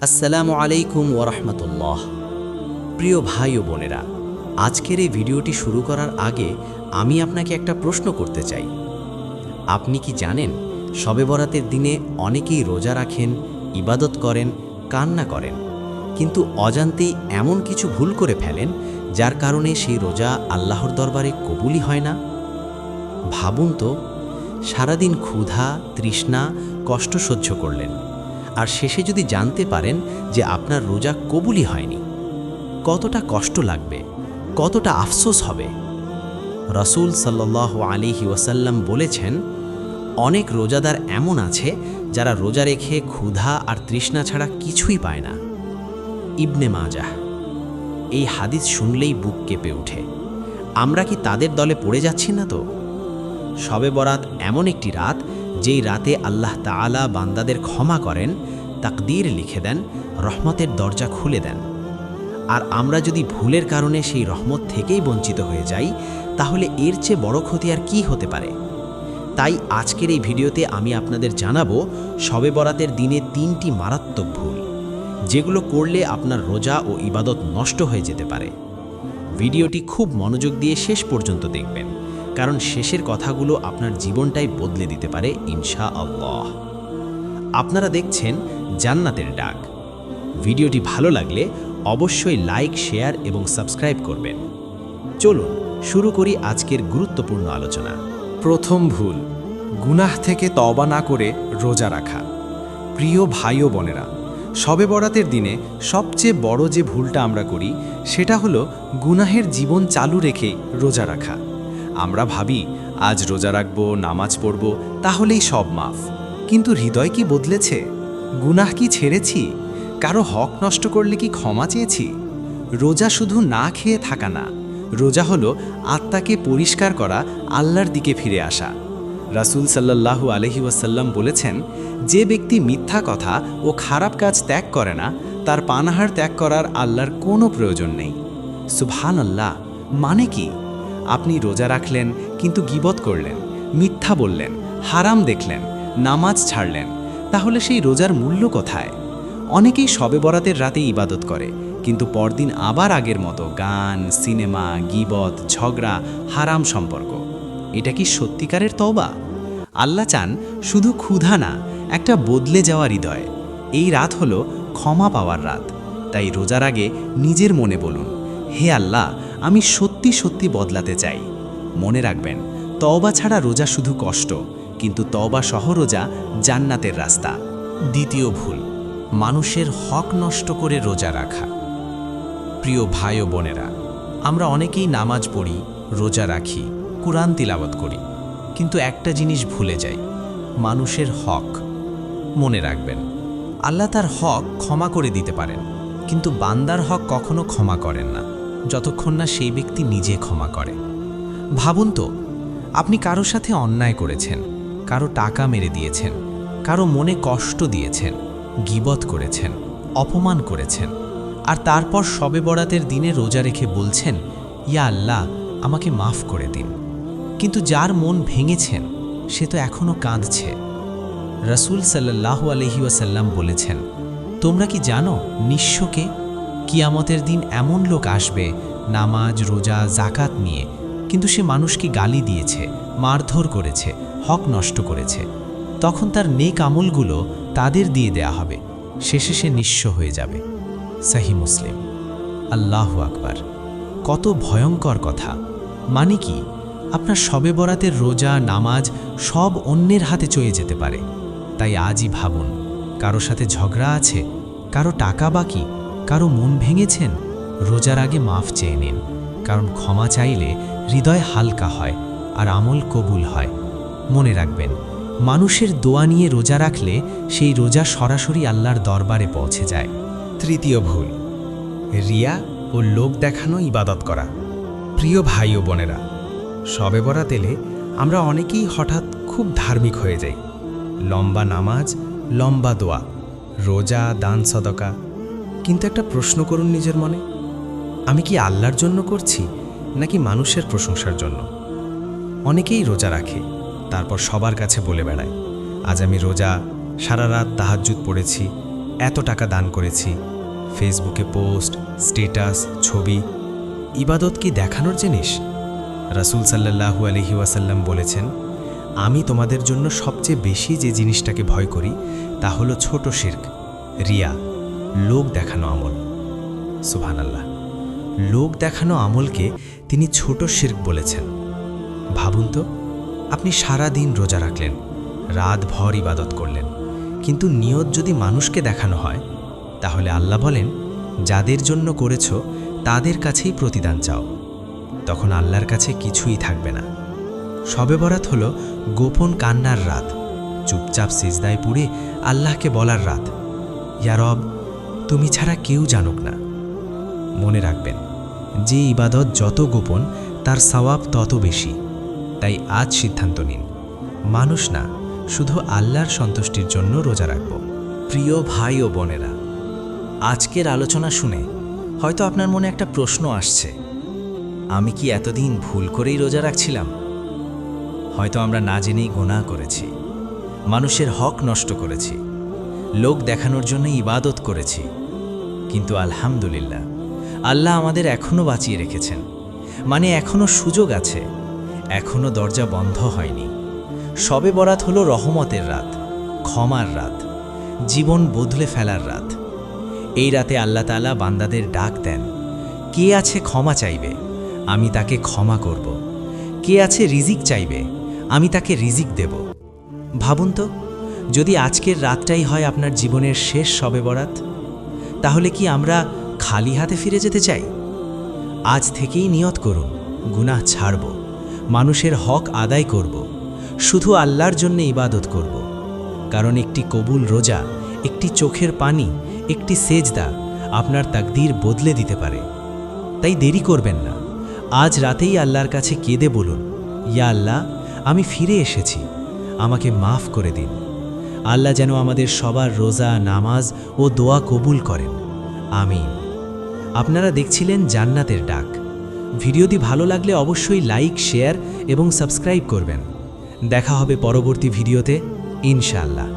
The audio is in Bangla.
আসসালামু আলাইকুম ওরহমতুল্লাহ। প্রিয় ভাই ও বোনেরা, আজকের এই ভিডিওটি শুরু করার আগে আমি আপনাকে একটা প্রশ্ন করতে চাই। আপনি কি জানেন শবে বরাতের দিনে অনেকেই রোজা রাখেন, ইবাদত করেন, কান্না করেন, কিন্তু অজান্তেই এমন কিছু ভুল করে ফেলেন যার কারণে সেই রোজা আল্লাহর দরবারে কবুলই হয় না? ভাবুন তো, সারাদিন ক্ষুধা, তৃষ্ণা, কষ্ট সহ্য করলেন, আর শেষে যদি জানতে পারেন যে আপনার রোজা কবুলই হয়নি, কতটা কষ্ট লাগবে, কতটা আফসোস হবে। রাসূল সাল্লাল্লাহু আলাইহি ওয়াসাল্লাম বলেছেন, অনেক রোজাদার এমন আছে যারা রোজা রেখে ক্ষুধা আর তৃষ্ণা ছাড়া কিছুই পায় না। ইবনে মাজাহ। এই হাদিস শুনলেই বুক কেঁপে ওঠে। আমরা কি তাদের দলে পড়ে যাচ্ছি না তো? শবে বরাত এমন একটি রাত, যেই রাতে আল্লাহ তাআলা বান্দাদের ক্ষমা করেন, তাকদীর লিখে দেন, রহমতের দরজা খুলে দেন। আর আমরা যদি ভুলের কারণে সেই রহমত থেকেই বঞ্চিত হয়ে যাই, তাহলে এর চেয়ে বড় ক্ষতি আর কি হতে পারে? তাই আজকের এই ভিডিওতে আমি আপনাদের জানাবো শবে বরাতের দিনে 3টি মারাত্মক ভুল, যেগুলো করলে আপনার রোজা ও ইবাদত নষ্ট হয়ে যেতে পারে। ভিডিওটি খুব মনোযোগ দিয়ে শেষ পর্যন্ত দেখবেন, কারণ শেষের কথাগুলো আপনার জীবনটাই বদলে দিতে পারে ইনশাআল্লাহ। আপনারা দেখছেন জান্নাতের ডাক। ভিডিওটি ভালো লাগলে অবশ্যই লাইক, শেয়ার এবং সাবস্ক্রাইব করবেন। চলুন শুরু করি আজকের গুরুত্বপূর্ণ আলোচনা। প্রথম ভুল, গুনাহ থেকে তওবা না করে রোজা রাখা। প্রিয় ভাই ও বোনেরা, শবে বরাতের দিনে সবচেয়ে বড় যে ভুলটা আমরা করি, সেটা হলো গুনাহের জীবন চালু রেখে রোজা রাখা। আমরা ভাবি আজ রোজা রাখব, নামাজ পড়ব, তাহলেই সব মাফ। কিন্তু হৃদয় কি বদলেছে? গুনাহ কি ছেড়েছি? কারো হক নষ্ট করলে কি ক্ষমা চেয়েছি? রোজা শুধু না খেয়ে থাকা না, রোজা হলো আত্মাকে পরিষ্কার করা, আল্লাহর দিকে ফিরে আসা। রাসূল সাল্লাল্লাহু আলাইহি ওয়াসাল্লাম বলেছেন, যে ব্যক্তি মিথ্যা কথা ও খারাপ কাজ ত্যাগ করে না, তার পানাহার ত্যাগ করার আল্লাহর কোনো প্রয়োজন নেই। সুবহানাল্লাহ। মানে কি? আপনি রোজা রাখলেন কিন্তু গীবত করলেন, মিথ্যা বললেন, হারাম দেখলেন, নামাজ ছাড়লেন, তাহলে সেই রোজার মূল্য কোথায়? অনেকেই শবে বরাতের রাতে ইবাদত করে, কিন্তু পরদিন আবার আগের মতো গান, সিনেমা, গীবত, ঝগড়া, হারাম সম্পর্ক। এটা কি সত্যিকারের তওবা? আল্লাহ চান শুধু ক্ষুধা না, একটা বদলে যাওয়া হৃদয়। এই রাত হলো ক্ষমা পাওয়ার রাত। তাই রোজার আগে নিজের মনে বলুন, হে আল্লাহ, আমি সত্যি সত্যি বদলাতে চাই। মনে রাখবেন, তওবা ছাড়া রোজা শুধু কষ্ট, কিন্তু তওবা সহ রোজা জান্নাতের রাস্তা। দ্বিতীয় ভুল, মানুষের হক নষ্ট করে রোজা রাখা। প্রিয় ভাই ও বোনেরা, আমরা অনেকেই নামাজ পড়ি, রোজা রাখি, কুরআন তিলাওয়াত করি, কিন্তু একটা জিনিস ভুলে যাই, মানুষের হক। মনে রাখবেন, আল্লাহ তার হক ক্ষমা করে দিতে পারেন, কিন্তু বান্দার হক কখনো ক্ষমা করেন না, যতক্ষণ না সেই ব্যক্তি নিজে ক্ষমা করে। ভাবুন তো, আপনি কারো সাথে অন্যায় করেছেন, কারো টাকা মেরে দিয়েছেন, কারো মনে কষ্ট দিয়েছেন, গীবত করেছেন, অপমান করেছেন, আর তারপর শবে বরাতের দিনে রোজা রেখে বলছেন, ইয়া আল্লাহ, আমাকে মাফ করে দিন। কিন্তু যার মন ভেঙেছেন, সে তো এখনও কাঁদছে। রাসূল সাল্লাল্লাহু আলাইহি ওয়াসাল্লাম বলেছেন, তোমরা কি জানো নিঃস্বকে? কিয়ামতের দিন এমন লোক আসবে নামাজ, রোজা, যাকাত নিয়ে, কিন্তু সে মানুষকে গালি দিয়েছে, মারধর করেছে, হক নষ্ট করেছে। তখন তার নেক আমলগুলো তাদের দিয়ে দেয়া হবে, শেষে সে নিঃস্ব হয়ে যাবে। সহিহ মুসলিম। আল্লাহু আকবার। কত ভয়ঙ্কর কথা! মানে কি, আপনার শবে বরাতের রোজা, নামাজ সব অন্যের হাতে চলে যেতে পারে। তাই আজই ভাবুন, কারো সাথে ঝগড়া আছে, কারো টাকা বাকি, কারো মন ভেঙেছেন, রোজার আগে মাফ চেয়ে নিন, কারণ ক্ষমা চাইলে হৃদয় হালকা হয় আর আমল কবুল হয়। মনে রাখবেন, মানুষের দোয়া নিয়ে রোজা রাখলে সেই রোজা সরাসরি আল্লাহর দরবারে পৌঁছে যায়। তৃতীয় ভুল, রিয়া ও লোক দেখানো ইবাদত করা। প্রিয় ভাই ও বোনেরা, শবে বরাত এলে আমরা অনেকেই হঠাৎ খুব ধার্মিক হয়ে যাই। লম্বা নামাজ, লম্বা দোয়া, রোজা, দান, সদকা। কিন্তু একটা প্রশ্ন করুন নিজের মনে, আমি কি আল্লাহর জন্য করছি নাকি মানুষের প্রশংসার জন্য? অনেকেই রোজা রাখে, তারপর সবার কাছে বলে বেড়ায়, আজ আমি রোজা, সারা রাত তাহাজ্জুদ পড়েছি, এত টাকা দান করেছি। ফেসবুকে পোস্ট, স্ট্যাটাস, ছবি, ইবাদত কি দেখানোর জিনিস? রাসূল সাল্লাল্লাহু আলাইহি ওয়াসাল্লাম বলেছেন, আমি তোমাদের জন্য সবচেয়ে বেশি যে জিনিসটাকে ভয় করি তা হলো ছোট শিরক, রিয়া, লোক দেখানো আমল। সুবহানাল্লাহ, লোক দেখানো আমলকে তিনি ছোট শিরক বলেছেন। ভাবুন তো, আপনি সারা দিন রোজা রাখলেন, রাতভর ইবাদত করলেন, কিন্তু নিয়ত যদি মানুষকে দেখানো হয়, তাহলে আল্লাহ বলেন, যাদের জন্য করেছ তাদের কাছেই প্রতিদান চাও। তখন আল্লাহর কাছে কিছুই থাকবে না। শবে বরাত হলো গোপন কান্নার রাত, চুপচাপ সিজদায় পুড়ে আল্লাহকে বলার রাত, ইয়া রব, তুমি ছাড়া কেউ জানুক না। মনে রাখবেন, যে ইবাদত যত গোপন তার সওয়াব তত বেশি। তাই আজ সিদ্ধান্ত নিন, মানুষ না, শুধু আল্লাহর সন্তুষ্টির জন্য রোজা রাখব। প্রিয় ভাই ও বোনেরা, আজকের আলোচনা শুনে হয়তো আপনার মনে একটা প্রশ্ন আসছে, আমি কি এতদিন ভুল করেই রোজা রাখছিলাম? হয়তো আমরা না জেনেই গুনাহ করেছি, মানুষের হক নষ্ট করেছি, লোক দেখানোর জন্য ইবাদত করেছি। কিন্তু আলহামদুলিল্লাহ, আল্লাহ আমাদের এখনও বাঁচিয়ে রেখেছেন। মানে এখনও সুযোগ আছে, এখনও দরজা বন্ধ হয়নি। শবে বরাত হলো রহমতের রাত, ক্ষমার রাত, জীবন বদলে ফেলার রাত। এই রাতে আল্লাহ তাআলা বান্দাদের ডাক দেন, কে আছে ক্ষমা চাইবে, আমি তাকে ক্ষমা করব। কে আছে রিজিক চাইবে, আমি তাকে রিজিক দেব। ভাবুন তো, যদি আজকের রাতটাই হয় আপনার জীবনের শেষ শবে বরাত, তাহলে কি আমরা খালি হাতে ফিরে যেতে চাই? আজ থেকেই নিয়ত করুন, গুনাহ ছাড়ব, মানুষের হক আদায় করব, শুধু আল্লাহর জন্য ইবাদত করব। কারণ একটি কবুল রোজা, একটি চোখের পানি, একটি সেজদা আপনার তাকদীর বদলে দিতে পারে। তাই দেরি করবেন না, আজ রাতেই আল্লাহর কাছে কেঁদে বলুন, ইয়া আল্লাহ, আমি ফিরে এসেছি, আমাকে মাফ করে দিন। আল্লাহ যেন আমাদের সবার রোজা, নামাজ ও দোয়া কবুল করেন, আমিন। আপনারা দেখছিলেন জান্নাতের ডাক। ভিডিওটি ভালো লাগলে অবশ্যই লাইক, শেয়ার এবং সাবস্ক্রাইব করবেন। দেখা হবে পরবর্তী ভিডিওতে, ইনশাআল্লাহ।